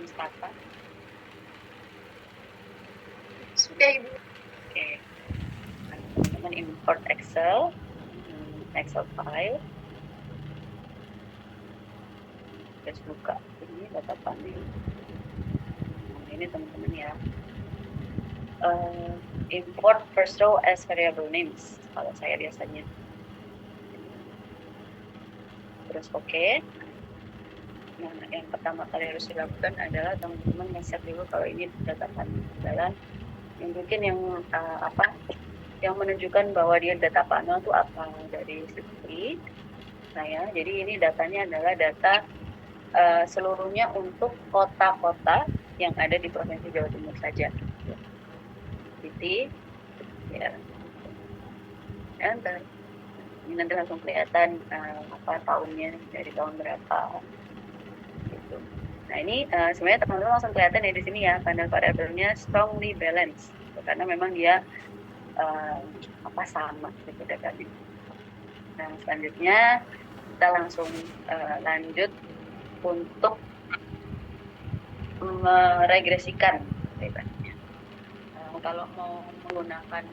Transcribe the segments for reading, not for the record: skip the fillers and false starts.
James kapan? Sudah Ibu. Oke. Nah, teman-teman import Excel, Excel file. Terus buka ini data panel. Nah, ini teman-teman ya. Import first row as variable names kalau saya biasanya. Terus oke. Nah, yang pertama kali harus dilakukan adalah teman-teman nge-set dulu kalau ini data panel yang yang menunjukkan bahwa dia data panel itu apa dari sini. Nah ya, jadi ini datanya adalah data seluruhnya untuk kota-kota yang ada di Provinsi Jawa Timur saja. Titik, ya, enter. Ini nanti langsung kelihatan tahunnya dari tahun berapa. Gitu. Nah ini sebenarnya teman-teman langsung kelihatan ya di sini ya panel variabelnya strongly balanced karena memang dia sama gitu datanya. Nah selanjutnya kita langsung lanjut untuk meregresikan datanya. Kalau mau menggunakan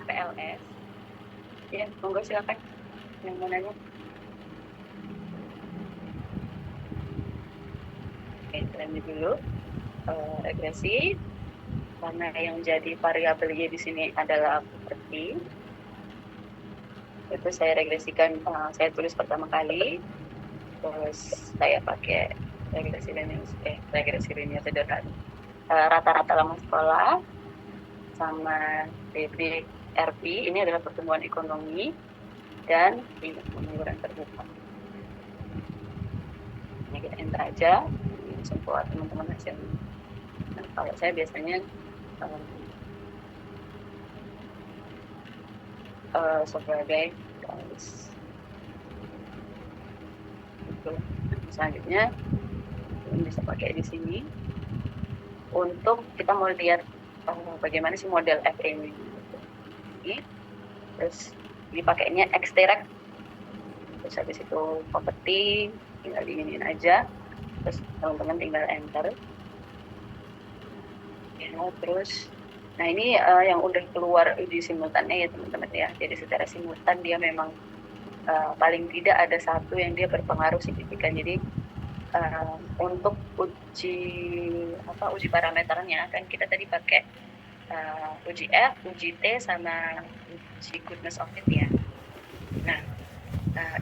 PLS, ya monggo silakan yang mau nanya. Oke, lanjut dulu regresi. Karena yang jadi variabelnya di sini adalah properti, itu saya regresikan, saya tulis pertama kali, terus saya pakai regresi linear sederhana. Rata-rata lama sekolah sama DBRP ini adalah pertumbuhan ekonomi dan tingkat pengangguran terbuka. Ini kita enter aja, langsung buat teman-teman hasilnya. Nah, kalau saya biasanya sebagai itu. Selanjutnya bisa pakai di sini untuk kita mau lihat bagaimana sih model FE ini. Terus dipakainya extract, terus habis itu property tinggal diinin aja, terus teman-teman tinggal enter ya. Terus nah ini yang udah keluar uji simultannya ya teman-teman ya, jadi secara simultan dia memang paling tidak ada satu yang dia berpengaruh signifikan. Jadi untuk uji parameternya kan kita tadi pakai uji F, uji T, sama uji goodness of fit ya. Nah,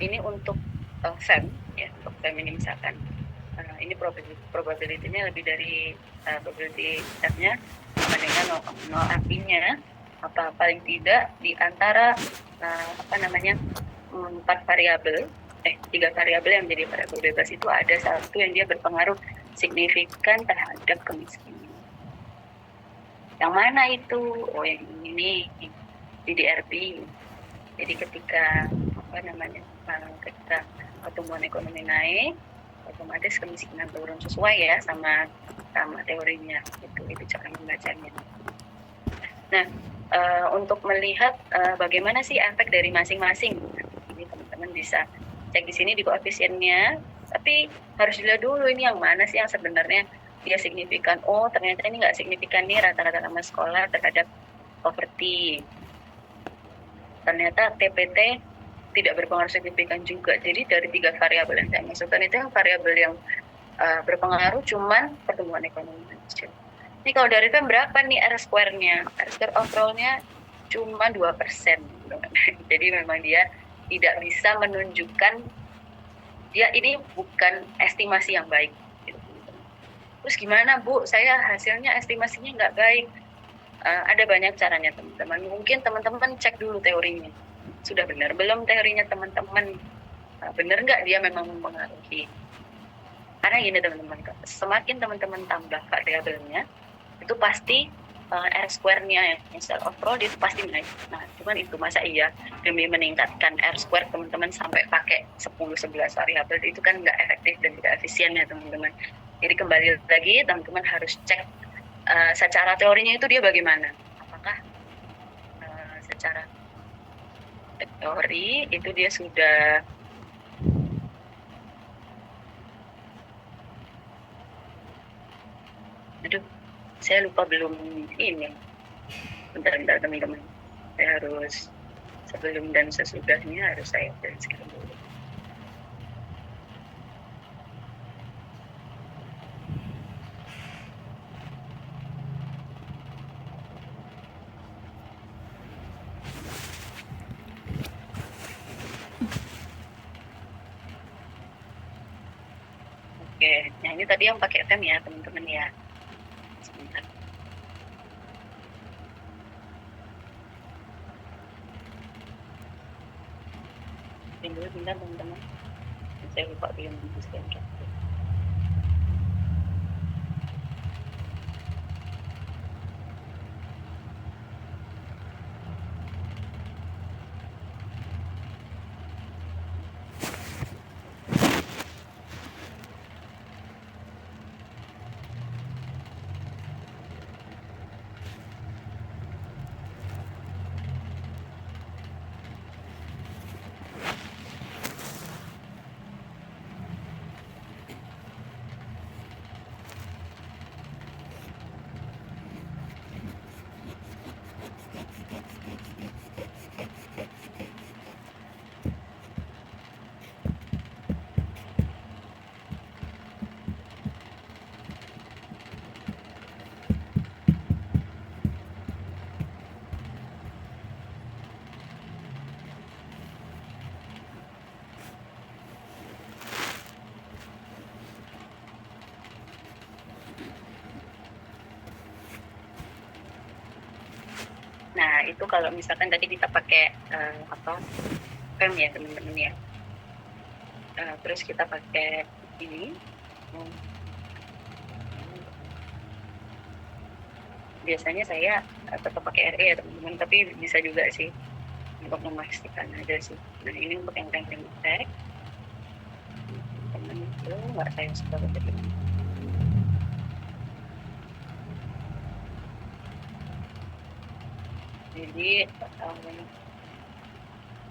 ini untuk FEM ya, untuk FEM ini misalkan ini probability-nya lebih dari probability F-nya dibandingkan 0 artinya paling tidak di antara 3 variabel yang menjadi variabel bebas itu ada satu yang dia berpengaruh signifikan terhadap kemiskinan. Yang mana itu? Oh, yang ini DDRP. Jadi ketika ketika pertumbuhan ekonomi naik, otomatis kemiskinan turun sesuai ya sama teorinya. Itu cara membacanya. Nah, untuk melihat bagaimana sih efek dari masing-masing, ini teman-teman bisa cek di sini di koefisiennya. Tapi harus dilihat dulu ini yang mana sih yang sebenarnya dia signifikan. Oh, ternyata ini nggak signifikan nih rata-rata lama sekolah terhadap poverty. Ternyata TPT tidak berpengaruh signifikan juga. Jadi dari 3 variabel yang saya masukkan itu yang variabel yang berpengaruh cuman pertumbuhan ekonomi aja. Ini kalau dari FEM berapa nih R-square-nya? R-square overall-nya cuma 2%. Jadi memang dia tidak bisa menunjukkan, dia ini bukan estimasi yang baik. Terus gimana Bu? Saya hasilnya estimasinya nggak baik. Ada banyak caranya teman-teman. Mungkin teman-teman cek dulu teorinya. Sudah benar belum teorinya teman-teman? Benar nggak dia memang mempengaruhi? Karena gini teman-teman, semakin teman-teman tambah variabelnya, itu pasti R-square-nya yang secara overall itu pasti naik. Nah, cuman itu masa iya demi meningkatkan R-square teman-teman sampai pakai 10-11 variabel, itu kan nggak efektif dan tidak efisien ya teman-teman. Jadi kembali lagi teman-teman harus cek secara teorinya itu dia bagaimana. Apakah secara teori itu dia sudah Aduh, saya lupa belum ini. Bentar teman-teman. Saya harus sebelum dan sesudahnya harus saya jelaskan dulu. Oke, nah ini tadi yang pakai fem ya teman-teman ya. Sebentar. Tunggu bentar teman-teman. Saya lupa belum di-scan capture. Nah, itu kalau misalkan tadi kita pakai fem ya teman-teman ya. Terus kita pakai ini. Biasanya saya tetap pakai RE ya teman-teman, tapi bisa juga sih untuk memastikan aja sih. Nah, ini untuk yang ranking tag. Teman itu nggak saya suka begitu. Jadi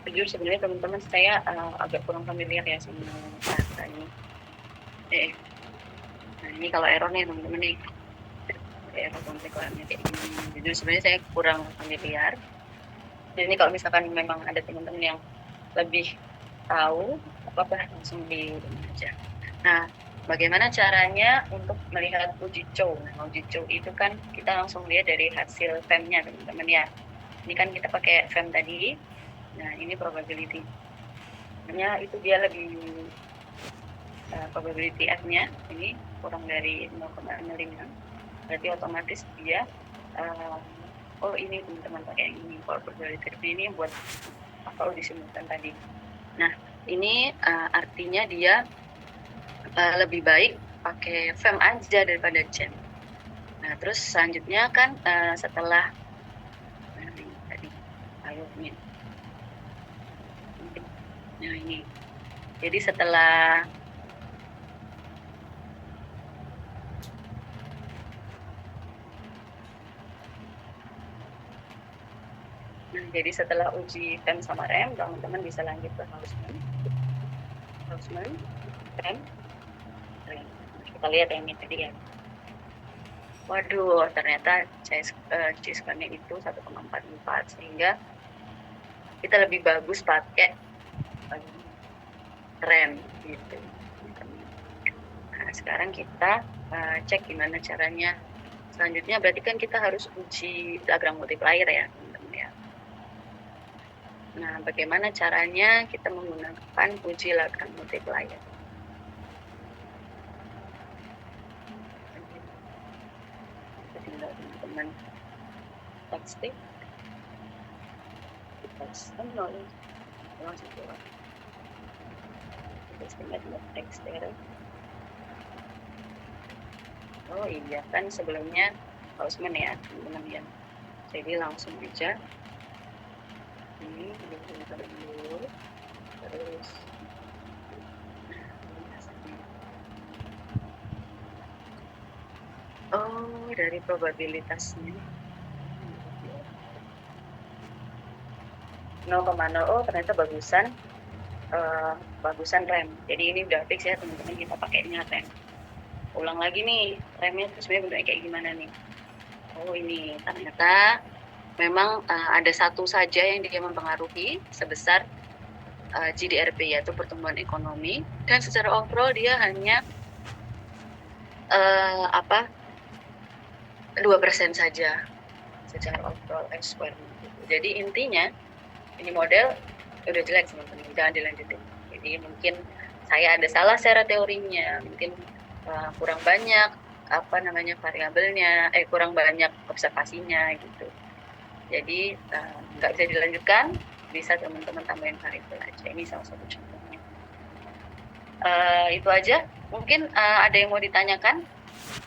jujur sebenarnya teman-teman saya agak kurang familiar ya sama bahasa ini. Nah ini kalau error nih teman-teman nih, error konflik lainnya kayak gini. Jujur sebenarnya saya kurang familiar. Jadi ini kalau misalkan memang ada teman-teman yang lebih tahu, apa langsung di aja. Nah, bagaimana caranya untuk melihat uji cow? Nah, uji cow itu kan kita langsung lihat dari hasil fem-nya teman-teman ya. Ini kan kita pakai fem tadi. Nah, ini probability-nya itu dia lebih probability F-nya ini kurang dari 0,05. Berarti otomatis dia oh ini teman-teman pakai yang ini probability ini buat apa uji simultan tadi. Nah, ini artinya dia lebih baik pakai fem aja daripada gen. Nah, terus selanjutnya kan setelah tadi ayonya. Nah, ini. Jadi setelah jadi setelah uji fem sama rem, teman-teman bisa lanjut ke Hausman, rem. Kita lihat yang ini tadi ya. Waduh, ternyata C-score-nya itu 1,44 sehingga kita lebih bagus pakai rem gitu. Nah, sekarang kita cek gimana caranya. Selanjutnya berarti kan kita harus uji Lagrange multiplier ya, teman-teman ya. Nah, bagaimana caranya kita menggunakan uji Lagrange multiplier? Tinggal teman-teman tekstik. Oh iya kan sebelumnya Hausman ya teman-teman ya. Jadi langsung aja ini dulu terus oh dari probabilitasnya 0,0 oh ternyata bagusan rem. Jadi ini udah fix ya teman-teman, kita pakainya rem. ulang lagi nih remnya itu sebenarnya bentuknya kayak gimana nih. Oh ini ternyata memang ada satu saja yang dia mempengaruhi sebesar GDRP, yaitu pertumbuhan ekonomi, dan secara overall dia hanya 2% saja secara overall X-square. Jadi intinya ini model udah jelek teman-teman, jangan dilanjutin. Jadi mungkin saya ada salah secara teorinya, mungkin kurang banyak variabelnya, kurang banyak observasinya gitu. Jadi nggak bisa dilanjutkan, bisa teman-teman tambahin variabel aja. Ini salah satu contohnya. Itu aja. Mungkin ada yang mau ditanyakan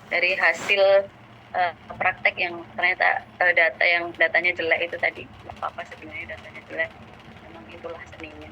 dari hasil praktek yang ternyata datanya jelek itu tadi. Nggak apa-apa sebenarnya datanya jelek. Memang itulah seninya.